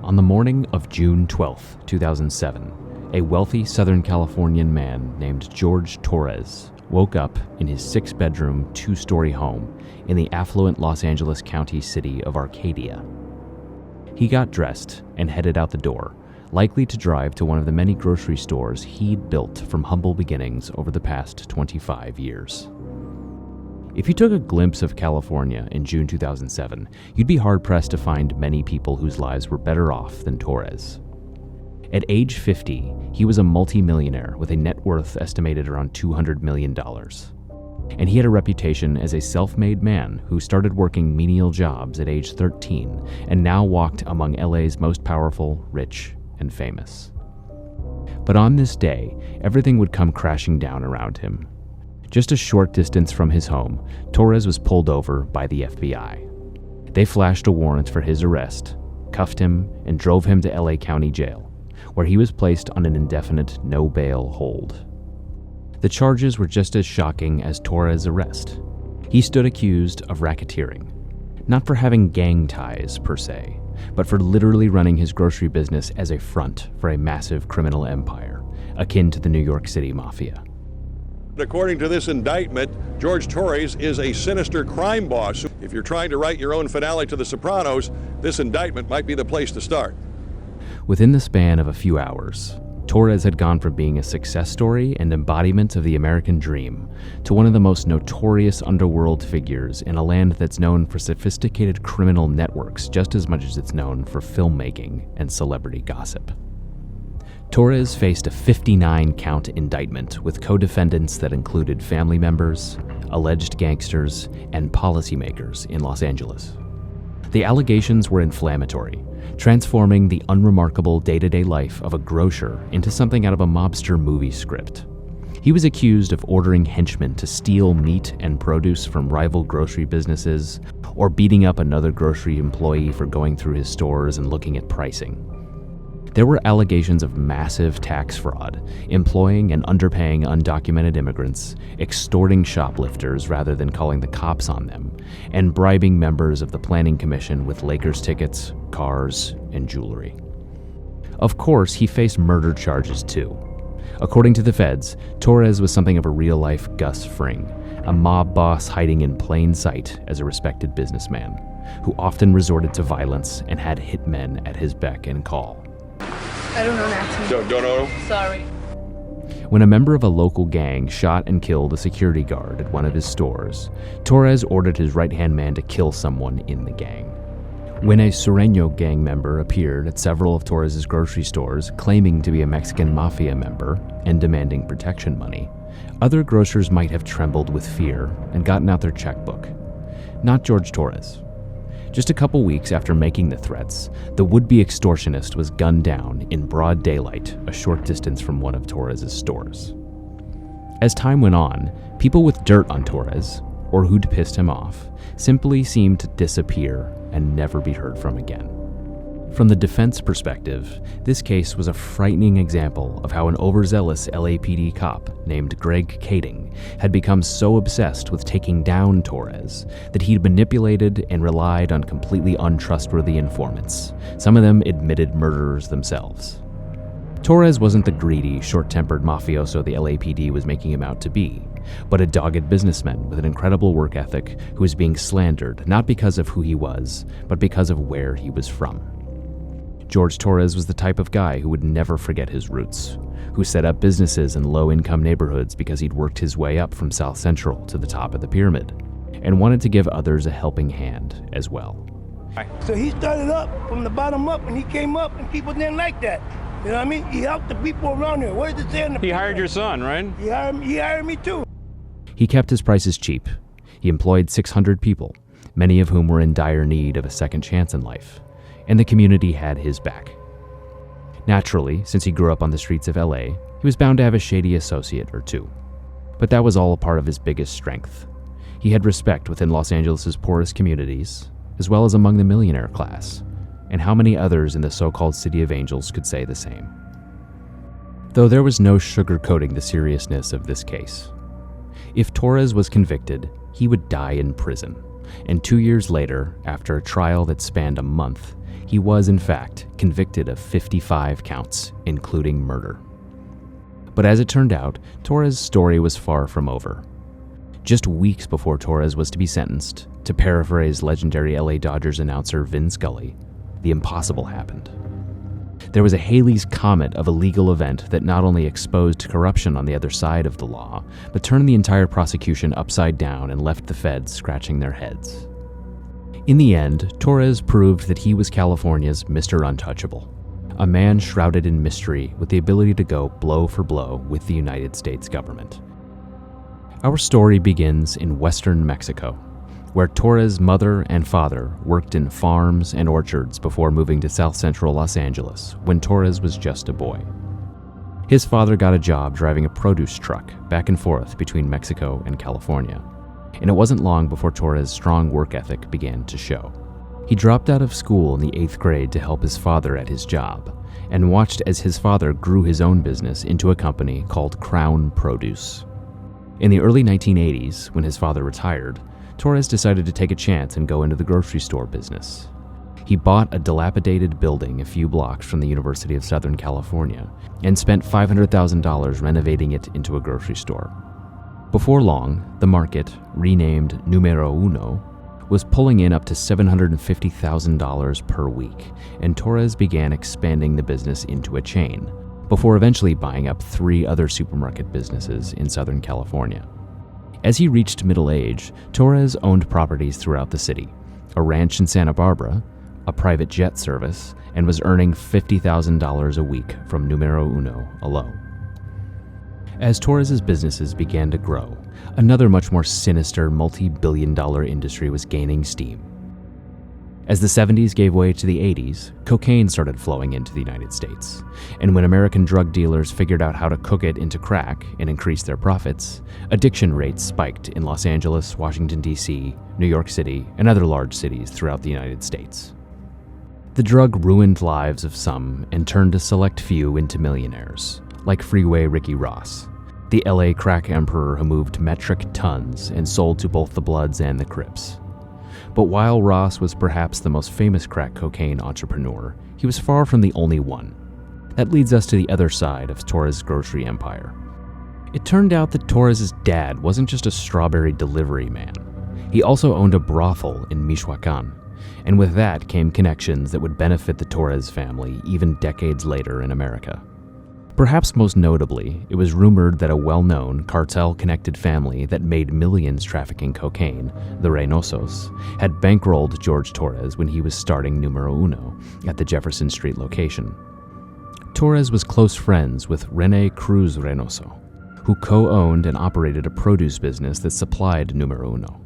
On the morning of June 12, 2007, a wealthy Southern Californian man named George Torres woke up in his 6-bedroom, 2-story home in the affluent Los Angeles County city of Arcadia. He got dressed and headed out the door, likely to drive to one of the many grocery stores he'd built from humble beginnings over the past 25 years. If you took a glimpse of California in June 2007, you'd be hard-pressed to find many people whose lives were better off than Torres. At age 50, he was a multi-millionaire with a net worth estimated around $200 million. And he had a reputation as a self-made man who started working menial jobs at age 13 and now walked among LA's most powerful, rich, and famous. But on this day, everything would come crashing down around him. Just a short distance from his home, Torres was pulled over by the FBI. They flashed a warrant for his arrest, cuffed him, and drove him to LA County Jail, where he was placed on an indefinite no-bail hold. The charges were just as shocking as Torres' arrest. He stood accused of racketeering, not for having gang ties per se, but for literally running his grocery business as a front for a massive criminal empire, akin to the New York City Mafia. According to this indictment, George Torres is a sinister crime boss. If you're trying to write your own finale to The Sopranos, this indictment might be the place to start. Within the span of a few hours, Torres had gone from being a success story and embodiment of the American dream to one of the most notorious underworld figures in a land that's known for sophisticated criminal networks just as much as it's known for filmmaking and celebrity gossip. Torres faced a 59-count indictment with co-defendants that included family members, alleged gangsters, and policymakers in Los Angeles. The allegations were inflammatory, transforming the unremarkable day-to-day life of a grocer into something out of a mobster movie script. He was accused of ordering henchmen to steal meat and produce from rival grocery businesses, or beating up another grocery employee for going through his stores and looking at pricing. There were allegations of massive tax fraud, employing and underpaying undocumented immigrants, extorting shoplifters rather than calling the cops on them, and bribing members of the Planning Commission with Lakers tickets, cars, and jewelry. Of course, he faced murder charges too. According to the feds, Torres was something of a real-life Gus Fring, a mob boss hiding in plain sight as a respected businessman, who often resorted to violence and had hitmen at his beck and call. I don't know that. Don't know? Sorry. When a member of a local gang shot and killed a security guard at one of his stores, Torres ordered his right-hand man to kill someone in the gang. When a Sureño gang member appeared at several of Torres' grocery stores claiming to be a Mexican mafia member and demanding protection money, other grocers might have trembled with fear and gotten out their checkbook. Not George Torres. Just a couple weeks after making the threats, the would-be extortionist was gunned down in broad daylight a short distance from one of Torres' stores. As time went on, people with dirt on Torres, or who'd pissed him off, simply seemed to disappear and never be heard from again. From the defense perspective, this case was a frightening example of how an overzealous LAPD cop named Greg Kading had become so obsessed with taking down Torres that he'd manipulated and relied on completely untrustworthy informants, some of them admitted murderers themselves. Torres wasn't the greedy, short-tempered mafioso the LAPD was making him out to be, but a dogged businessman with an incredible work ethic who was being slandered not because of who he was, but because of where he was from. George Torres was the type of guy who would never forget his roots, who set up businesses in low-income neighborhoods because he'd worked his way up from South Central to the top of the pyramid, and wanted to give others a helping hand as well. So he started up from the bottom up, and he came up, and people didn't like that. You know what I mean? He helped the people around here. What does it say in the He hired your son, right? He hired me too. He kept his prices cheap. He employed 600 people, many of whom were in dire need of a second chance in life, and the community had his back. Naturally, since he grew up on the streets of LA, he was bound to have a shady associate or two. But that was all a part of his biggest strength. He had respect within Los Angeles' poorest communities, as well as among the millionaire class, and how many others in the so-called City of Angels could say the same? Though there was no sugarcoating the seriousness of this case. If Torres was convicted, he would die in prison, and 2 years later, after a trial that spanned a month, He was, in fact, convicted of 55 counts, including murder. But as it turned out, Torres' story was far from over. Just weeks before Torres was to be sentenced, to paraphrase legendary LA Dodgers announcer Vin Scully, the impossible happened. There was a Halley's Comet of a legal event that not only exposed corruption on the other side of the law, but turned the entire prosecution upside down and left the feds scratching their heads. In the end, Torres proved that he was California's Mr. Untouchable, a man shrouded in mystery with the ability to go blow for blow with the United States government. Our story begins in western Mexico, where Torres' mother and father worked in farms and orchards before moving to south central Los Angeles when Torres was just a boy. His father got a job driving a produce truck back and forth between Mexico and California, and it wasn't long before Torres' strong work ethic began to show. He dropped out of school in the 8th grade to help his father at his job, and watched as his father grew his own business into a company called Crown Produce. In the early 1980s, when his father retired, Torres decided to take a chance and go into the grocery store business. He bought a dilapidated building a few blocks from the University of Southern California and spent $500,000 renovating it into a grocery store. Before long, the market, renamed Numero Uno, was pulling in up to $750,000 per week, and Torres began expanding the business into a chain, before eventually buying up 3 other supermarket businesses in Southern California. As he reached middle age, Torres owned properties throughout the city, a ranch in Santa Barbara, a private jet service, and was earning $50,000 a week from Numero Uno alone. As Torres' businesses began to grow, another much more sinister multi-billion-dollar industry was gaining steam. As the 70s gave way to the 80s, cocaine started flowing into the United States, and when American drug dealers figured out how to cook it into crack and increase their profits, addiction rates spiked in Los Angeles, Washington, D.C., New York City, and other large cities throughout the United States. The drug ruined lives of some and turned a select few into millionaires, like Freeway Ricky Ross, the LA crack emperor who moved metric tons and sold to both the Bloods and the Crips. But while Ross was perhaps the most famous crack cocaine entrepreneur, he was far from the only one. That leads us to the other side of Torres' grocery empire. It turned out that Torres' dad wasn't just a strawberry delivery man. He also owned a brothel in Michoacan, and with that came connections that would benefit the Torres family even decades later in America. Perhaps most notably, it was rumored that a well-known cartel-connected family that made millions trafficking cocaine, the Reynosos, had bankrolled George Torres when he was starting Numero Uno at the Jefferson Street location. Torres was close friends with Rene Cruz Reynoso, who co-owned and operated a produce business that supplied Numero Uno.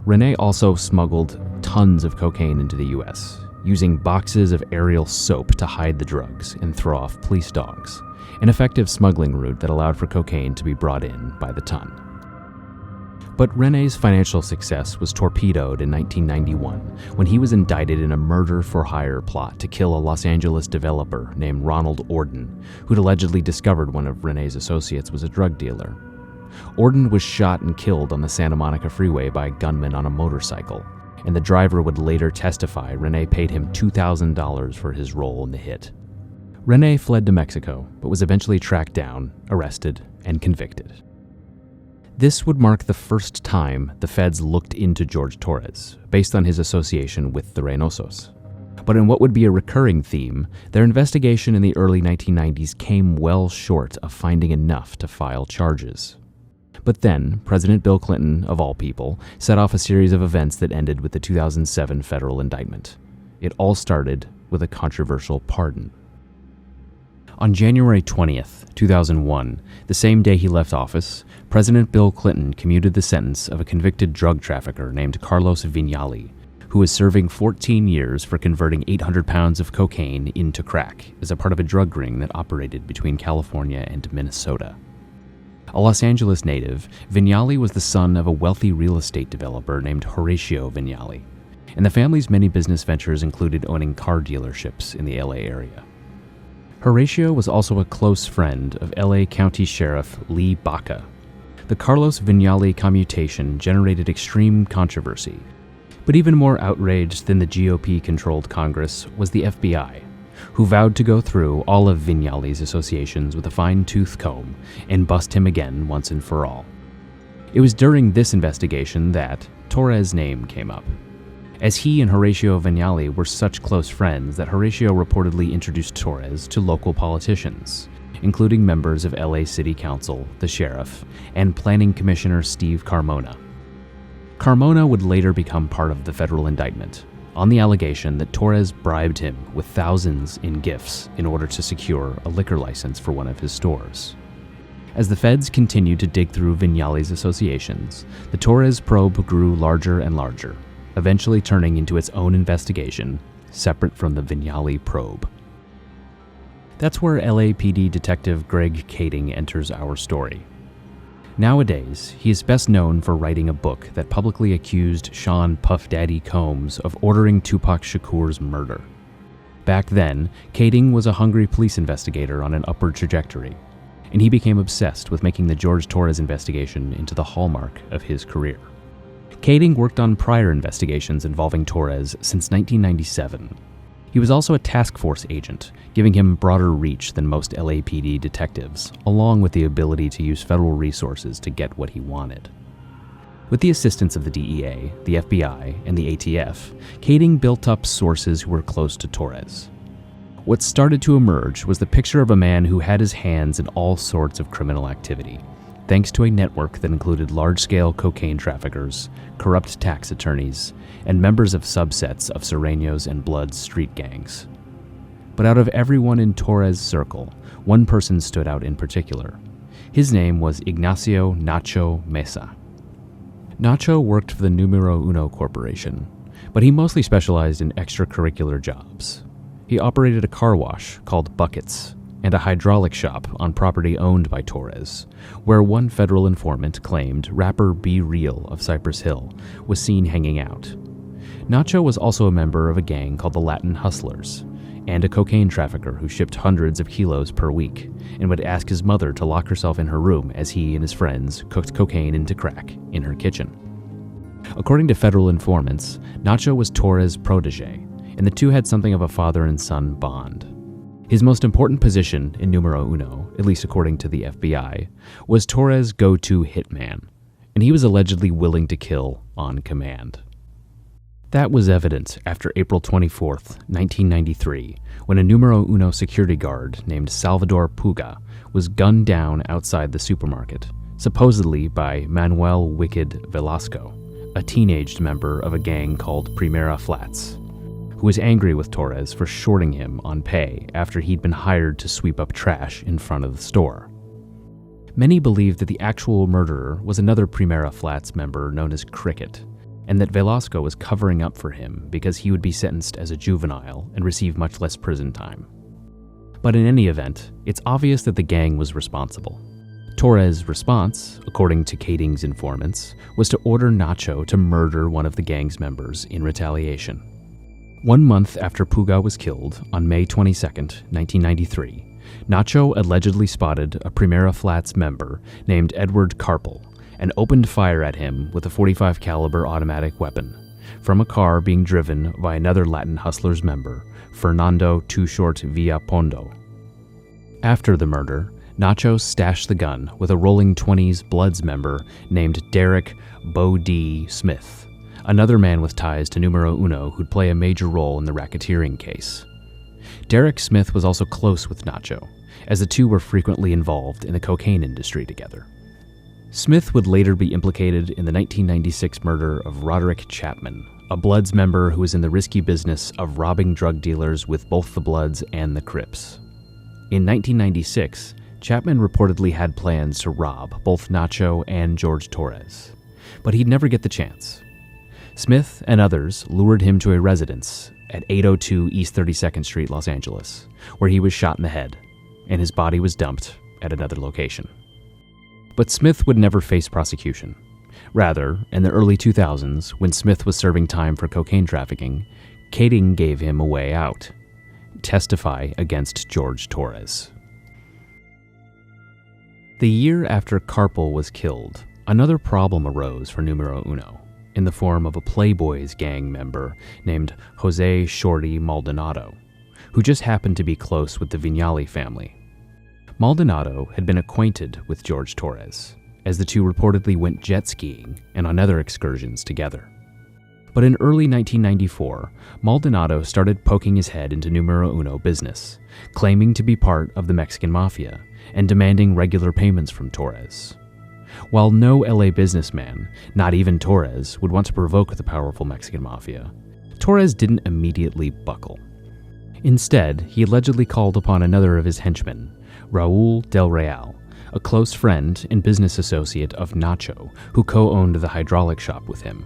Rene also smuggled tons of cocaine into the U.S., using boxes of Ariel soap to hide the drugs and throw off police dogs, an effective smuggling route that allowed for cocaine to be brought in by the ton. But Rene's financial success was torpedoed in 1991 when he was indicted in a murder-for-hire plot to kill a Los Angeles developer named Ronald Orden, who'd allegedly discovered one of Rene's associates was a drug dealer. Orden was shot and killed on the Santa Monica freeway by a gunman on a motorcycle, and the driver would later testify Rene paid him $2,000 for his role in the hit. Rene fled to Mexico, but was eventually tracked down, arrested, and convicted. This would mark the first time the feds looked into George Torres, based on his association with the Reynosos. But in what would be a recurring theme, their investigation in the early 1990s came well short of finding enough to file charges. But then, President Bill Clinton, of all people, set off a series of events that ended with the 2007 federal indictment. It all started with a controversial pardon. On January 20th, 2001, the same day he left office, President Bill Clinton commuted the sentence of a convicted drug trafficker named Carlos Viñali, who was serving 14 years for converting 800 pounds of cocaine into crack as a part of a drug ring that operated between California and Minnesota. A Los Angeles native, Viñali was the son of a wealthy real estate developer named Horatio Viñali, and the family's many business ventures included owning car dealerships in the LA area. Horatio was also a close friend of LA County Sheriff Lee Baca. The Carlos Viñali commutation generated extreme controversy But even more outraged than the GOP-controlled Congress was the FBI, who vowed to go through all of Viñale's associations with a fine-tooth comb and bust him again once and for all. It was during this investigation that Torres' name came up, as he and Horatio Viñale were such close friends that Horatio reportedly introduced Torres to local politicians, including members of LA City Council, the sheriff, and Planning Commissioner Steve Carmona. Carmona would later become part of the federal indictment, on the allegation that Torres bribed him with thousands in gifts in order to secure a liquor license for one of his stores. As the feds continued to dig through Viñale's associations, the Torres probe grew larger and larger, eventually turning into its own investigation, separate from the Viñale probe. That's where LAPD Detective Greg Kading enters our story. Nowadays, he is best known for writing a book that publicly accused Sean Puff Daddy Combs of ordering Tupac Shakur's murder. Back then, Kading was a hungry police investigator on an upward trajectory, and he became obsessed with making the George Torres investigation into the hallmark of his career. Kading worked on prior investigations involving Torres since 1997. He was also a task force agent, giving him broader reach than most LAPD detectives, along with the ability to use federal resources to get what he wanted. With the assistance of the DEA, the FBI, and the ATF, Kading built up sources who were close to Torres. What started to emerge was the picture of a man who had his hands in all sorts of criminal activity, thanks to a network that included large-scale cocaine traffickers, corrupt tax attorneys, and members of subsets of Sureños and Bloods street gangs. But out of everyone in Torres' circle, one person stood out in particular. His name was Ignacio Nacho Mesa. Nacho worked for the Numero Uno Corporation, but he mostly specialized in extracurricular jobs. He operated a car wash called Buckets and a hydraulic shop on property owned by Torres, where one federal informant claimed rapper Be Real of Cypress Hill was seen hanging out. Nacho was also a member of a gang called the Latin Hustlers, and a cocaine trafficker who shipped hundreds of kilos per week and would ask his mother to lock herself in her room as he and his friends cooked cocaine into crack in her kitchen. According to federal informants, Nacho was Torres' protege, and the two had something of a father and son bond. His most important position in Numero Uno, at least according to the FBI, was Torres' go-to hitman, and he was allegedly willing to kill on command. That was evident after April 24, 1993, when a Numero Uno security guard named Salvador Puga was gunned down outside the supermarket, supposedly by Manuel Wicked Velasco, a teenaged member of a gang called Primera Flats, who was angry with Torres for shorting him on pay after he'd been hired to sweep up trash in front of the store. Many believed that the actual murderer was another Primera Flats member known as Cricket, and that Velasco was covering up for him because he would be sentenced as a juvenile and receive much less prison time. But in any event, it's obvious that the gang was responsible. Torres' response, according to Kading's informants, was to order Nacho to murder one of the gang's members in retaliation. 1 month after Puga was killed, on May 22, 1993, Nacho allegedly spotted a Primera Flats member named Edward Carpel and opened fire at him with a .45 caliber automatic weapon from a car being driven by another Latin Hustlers member, Fernando Too Short Villapondo. After the murder, Nacho stashed the gun with a Rolling 20s Bloods member named Derek Bo D. Smith, another man with ties to Numero Uno who'd play a major role in the racketeering case. Derek Smith was also close with Nacho, as the two were frequently involved in the cocaine industry together. Smith would later be implicated in the 1996 murder of Roderick Chapman, a Bloods member who was in the risky business of robbing drug dealers with both the Bloods and the Crips. In 1996, Chapman reportedly had plans to rob both Nacho and George Torres, but he'd never get the chance. Smith and others lured him to a residence at 802 East 32nd Street, Los Angeles, where he was shot in the head, and his body was dumped at another location. But Smith would never face prosecution. Rather, in the early 2000s, when Smith was serving time for cocaine trafficking, Kading gave him a way out: testify against George Torres. The year after Carpel was killed, another problem arose for Numero Uno. in the form of a Playboys gang member named Jose Shorty Maldonado, who just happened to be close with the Viñali family. Maldonado had been acquainted with George Torres, as the two reportedly went jet skiing and on other excursions together. But in early 1994, Maldonado started poking his head into Numero Uno business, claiming to be part of the Mexican mafia and demanding regular payments from Torres. While no LA businessman, not even Torres, would want to provoke the powerful Mexican mafia, Torres didn't immediately buckle. Instead, he allegedly called upon another of his henchmen, Raul Del Real, a close friend and business associate of Nacho, who co-owned the hydraulic shop with him.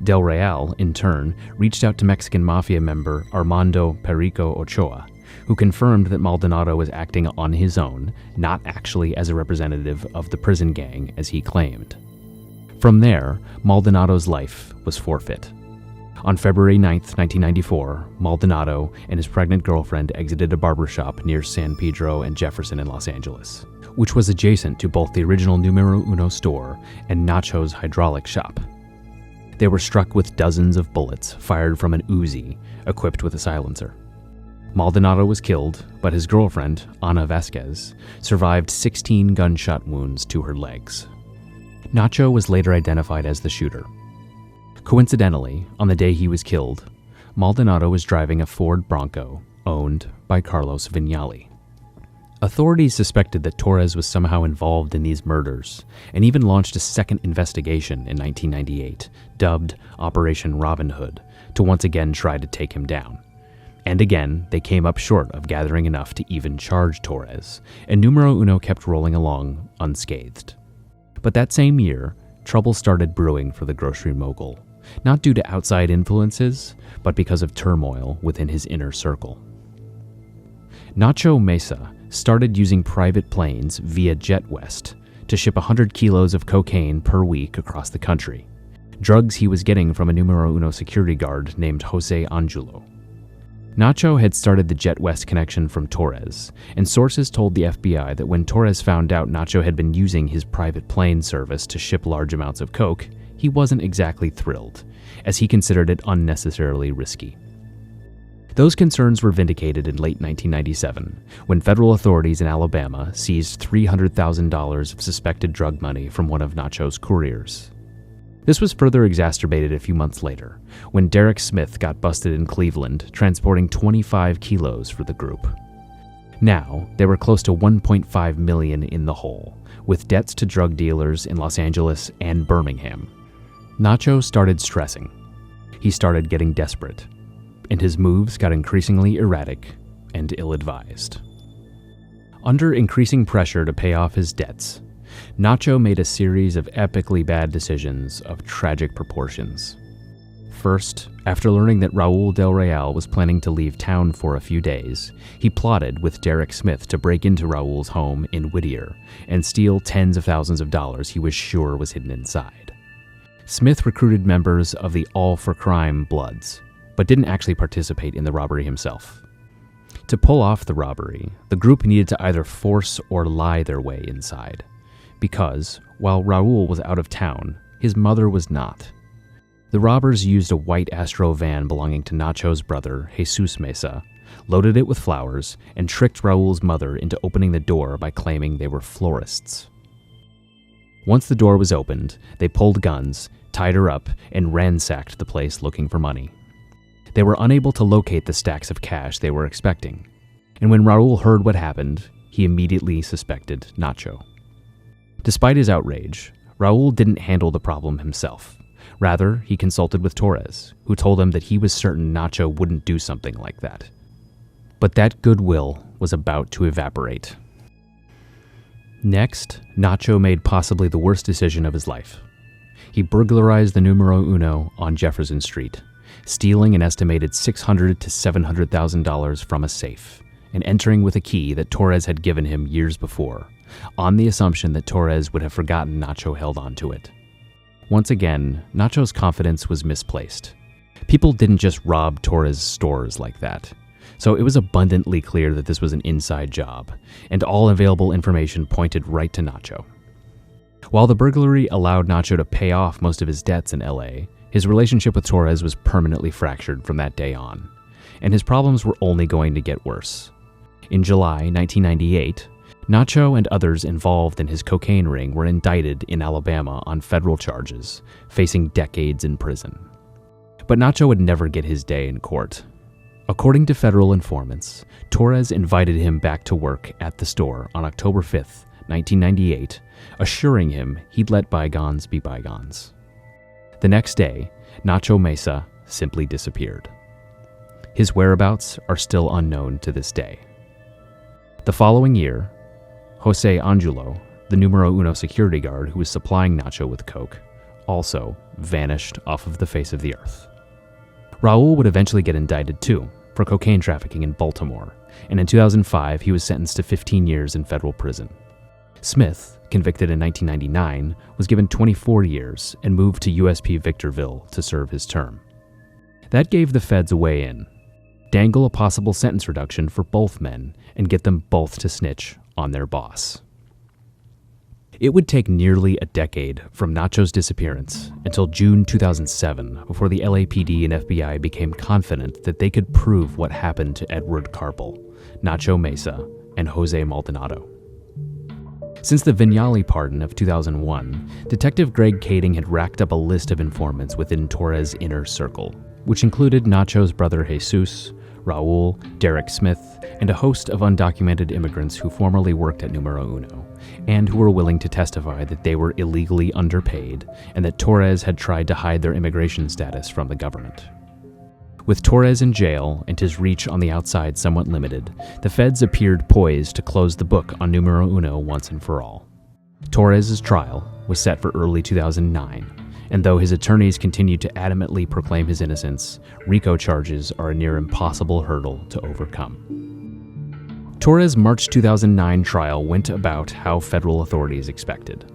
Del Real, in turn, reached out to Mexican mafia member Armando Perico Ochoa, who confirmed that Maldonado was acting on his own, not actually as a representative of the prison gang as he claimed. From there, Maldonado's life was forfeit. On February 9, 1994, Maldonado and his pregnant girlfriend exited a barbershop near San Pedro and Jefferson in Los Angeles, which was adjacent to both the original Numero Uno store and Nacho's hydraulic shop. They were struck with dozens of bullets fired from an Uzi, equipped with a silencer. Maldonado was killed, but his girlfriend, Ana Vasquez, survived 16 gunshot wounds to her legs. Nacho was later identified as the shooter. Coincidentally, on the day he was killed, Maldonado was driving a Ford Bronco owned by Carlos Viñali. Authorities suspected that Torres was somehow involved in these murders, and even launched a second investigation in 1998, dubbed Operation Robin Hood, to once again try to take him down. And again, they came up short of gathering enough to even charge Torres, and Numero Uno kept rolling along unscathed. But that same year, trouble started brewing for the grocery mogul, not due to outside influences, but because of turmoil within his inner circle. Nacho Mesa started using private planes via JetWest to ship 100 kilos of cocaine per week across the country, drugs he was getting from a Numero Uno security guard named Jose Angulo. Nacho had started the JetWest connection from Torres, and sources told the FBI that when Torres found out Nacho had been using his private plane service to ship large amounts of coke, he wasn't exactly thrilled, as he considered it unnecessarily risky. Those concerns were vindicated in late 1997, when federal authorities in Alabama seized $300,000 of suspected drug money from one of Nacho's couriers. This was further exacerbated a few months later, when Derek Smith got busted in Cleveland transporting 25 kilos for the group. Now, they were close to $1.5 million in the hole, with debts to drug dealers in Los Angeles and Birmingham. Nacho started stressing. He started getting desperate, and his moves got increasingly erratic and ill-advised. Under increasing pressure to pay off his debts, Nacho made a series of epically bad decisions of tragic proportions. First, after learning that Raul Del Real was planning to leave town for a few days, he plotted with Derek Smith to break into Raul's home in Whittier and steal tens of thousands of dollars he was sure was hidden inside. Smith recruited members of the All for Crime Bloods, but didn't actually participate in the robbery himself. To pull off the robbery, the group needed to either force or lie their way inside, because, while Raul was out of town, his mother was not. The robbers used a white Astro van belonging to Nacho's brother, Jesus Mesa, loaded it with flowers, and tricked Raul's mother into opening the door by claiming they were florists. Once the door was opened, they pulled guns, tied her up, and ransacked the place looking for money. They were unable to locate the stacks of cash they were expecting, and when Raul heard what happened, he immediately suspected Nacho. Despite his outrage, Raul didn't handle the problem himself. Rather, he consulted with Torres, who told him that he was certain Nacho wouldn't do something like that. But that goodwill was about to evaporate. Next, Nacho made possibly the worst decision of his life. He burglarized the Numero Uno on Jefferson Street, stealing an estimated $600,000 to $700,000 from a safe, and entering with a key that Torres had given him years before, on the assumption that Torres would have forgotten Nacho held onto it. Once again, Nacho's confidence was misplaced. People didn't just rob Torres' stores like that, so it was abundantly clear that this was an inside job, and all available information pointed right to Nacho. While the burglary allowed Nacho to pay off most of his debts in LA, his relationship with Torres was permanently fractured from that day on, and his problems were only going to get worse. In July 1998, Nacho and others involved in his cocaine ring were indicted in Alabama on federal charges, facing decades in prison. But Nacho would never get his day in court. According to federal informants, Torres invited him back to work at the store on October 5th, 1998, assuring him he'd let bygones be bygones. The next day, Nacho Mesa simply disappeared. His whereabouts are still unknown to this day. The following year, Jose Angulo, the numero uno security guard who was supplying Nacho with coke, also vanished off of the face of the earth. Raul would eventually get indicted too, for cocaine trafficking in Baltimore, and in 2005 he was sentenced to 15 years in federal prison. Smith, convicted in 1999, was given 24 years and moved to USP Victorville to serve his term. That gave the feds a way in, dangle a possible sentence reduction for both men, and get them both to snitch on their boss. It would take nearly a decade from Nacho's disappearance until June 2007 before the LAPD and FBI became confident that they could prove what happened to Edward Carpel, Nacho Mesa, and Jose Maldonado. Since the Viñale pardon of 2001, Detective Greg Kading had racked up a list of informants within Torres' inner circle, which included Nacho's brother Jesus, Raul, Derek Smith, and a host of undocumented immigrants who formerly worked at Numero Uno, and who were willing to testify that they were illegally underpaid and that Torres had tried to hide their immigration status from the government. With Torres in jail and his reach on the outside somewhat limited, the feds appeared poised to close the book on Numero Uno once and for all. Torres' trial was set for early 2009, and though his attorneys continued to adamantly proclaim his innocence, RICO charges are a near impossible hurdle to overcome. Torres' March 2009 trial went about how federal authorities expected.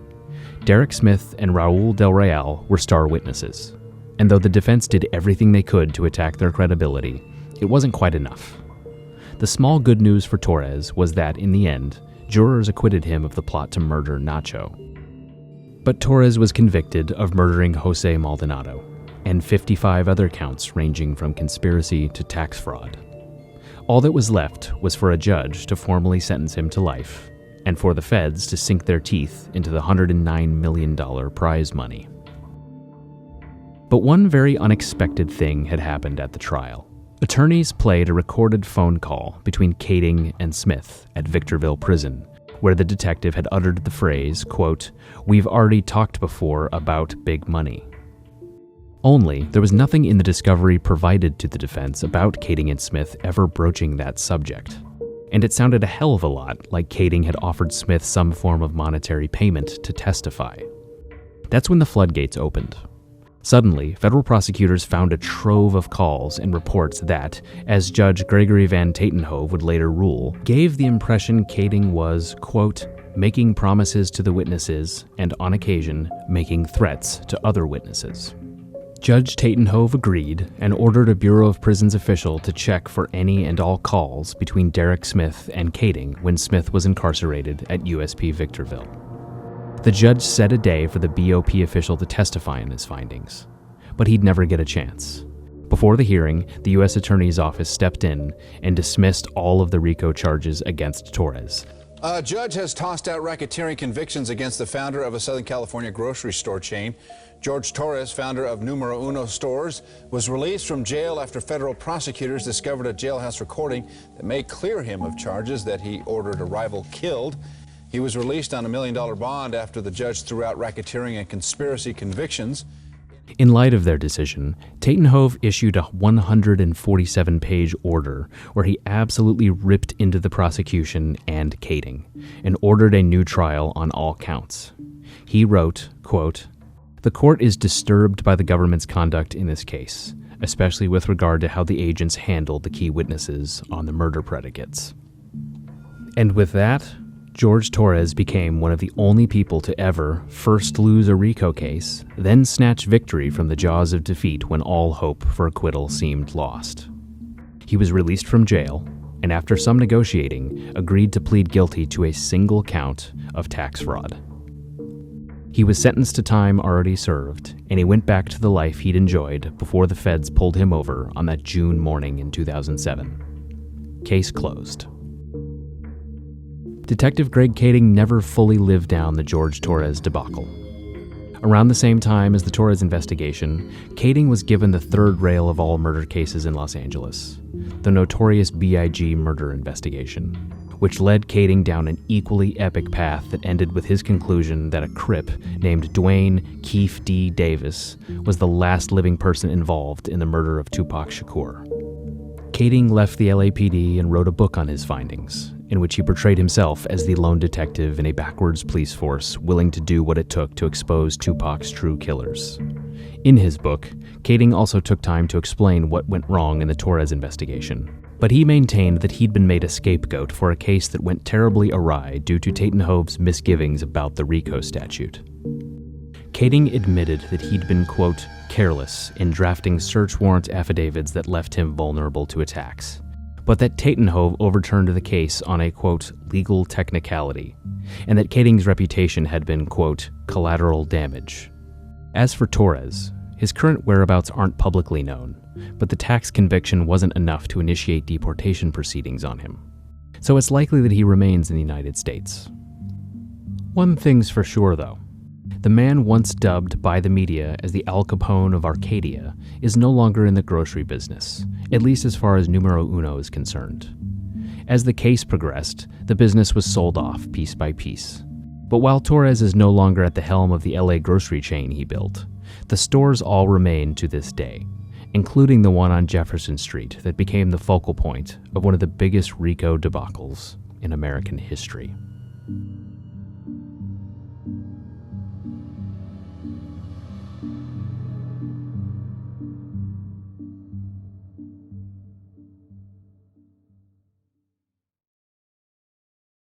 Derek Smith and Raul Del Real were star witnesses, and though the defense did everything they could to attack their credibility, it wasn't quite enough. The small good news for Torres was that, in the end, jurors acquitted him of the plot to murder Nacho. But Torres was convicted of murdering Jose Maldonado, and 55 other counts ranging from conspiracy to tax fraud. All that was left was for a judge to formally sentence him to life, and for the feds to sink their teeth into the $109 million prize money. But one very unexpected thing had happened at the trial. Attorneys played a recorded phone call between Kading and Smith at Victorville Prison, where the detective had uttered the phrase, quote, "We've already talked before about big money." Only, there was nothing in the discovery provided to the defense about Kading and Smith ever broaching that subject. And it sounded a hell of a lot like Kading had offered Smith some form of monetary payment to testify. That's when the floodgates opened. Suddenly, federal prosecutors found a trove of calls and reports that, as Judge Gregory Van Tatenhove would later rule, gave the impression Kading was, quote, making promises to the witnesses and, on occasion, making threats to other witnesses. Judge Tatenhove agreed and ordered a Bureau of Prisons official to check for any and all calls between Derek Smith and Kading when Smith was incarcerated at USP Victorville. The judge set a day for the BOP official to testify in his findings, but he'd never get a chance. Before the hearing, the U.S. Attorney's Office stepped in and dismissed all of the RICO charges against Torres. A judge has tossed out racketeering convictions against the founder of a Southern California grocery store chain. George Torres, founder of Numero Uno stores, was released from jail after federal prosecutors discovered a jailhouse recording that may clear him of charges that he ordered a rival killed. He was released on $1 million bond after the judge threw out racketeering and conspiracy convictions. In light of their decision, Tatenhove issued a 147-page order where he absolutely ripped into the prosecution and Kading, and ordered a new trial on all counts. He wrote, quote, "The court is disturbed by the government's conduct in this case, especially with regard to how the agents handled the key witnesses on the murder predicates." And with that, George Torres became one of the only people to ever first lose a RICO case, then snatch victory from the jaws of defeat when all hope for acquittal seemed lost. He was released from jail, and after some negotiating, agreed to plead guilty to a single count of tax fraud. He was sentenced to time already served, and he went back to the life he'd enjoyed before the feds pulled him over on that June morning in 2007. Case closed. Detective Greg Kading never fully lived down the George Torres debacle. Around the same time as the Torres investigation, Kading was given the third rail of all murder cases in Los Angeles, the notorious B.I.G. murder investigation, which led Kading down an equally epic path that ended with his conclusion that a Crip named Dwayne Keefe D. Davis was the last living person involved in the murder of Tupac Shakur. Kading left the LAPD and wrote a book on his findings, in which he portrayed himself as the lone detective in a backwards police force willing to do what it took to expose Tupac's true killers. In his book, Kading also took time to explain what went wrong in the Torres investigation, but he maintained that he'd been made a scapegoat for a case that went terribly awry due to Tatenhove's misgivings about the RICO statute. Kading admitted that he'd been, quote, careless in drafting search warrant affidavits that left him vulnerable to attacks, but that Tatenhove overturned the case on a, quote, legal technicality, and that Kading's reputation had been, quote, collateral damage. As for Torres, his current whereabouts aren't publicly known, but the tax conviction wasn't enough to initiate deportation proceedings on him, so it's likely that he remains in the United States. One thing's for sure, though. The man once dubbed by the media as the Al Capone of Arcadia is no longer in the grocery business, at least as far as Numero Uno is concerned. As the case progressed, the business was sold off piece by piece. But while Torres is no longer at the helm of the LA grocery chain he built, the stores all remain to this day, including the one on Jefferson Street that became the focal point of one of the biggest RICO debacles in American history.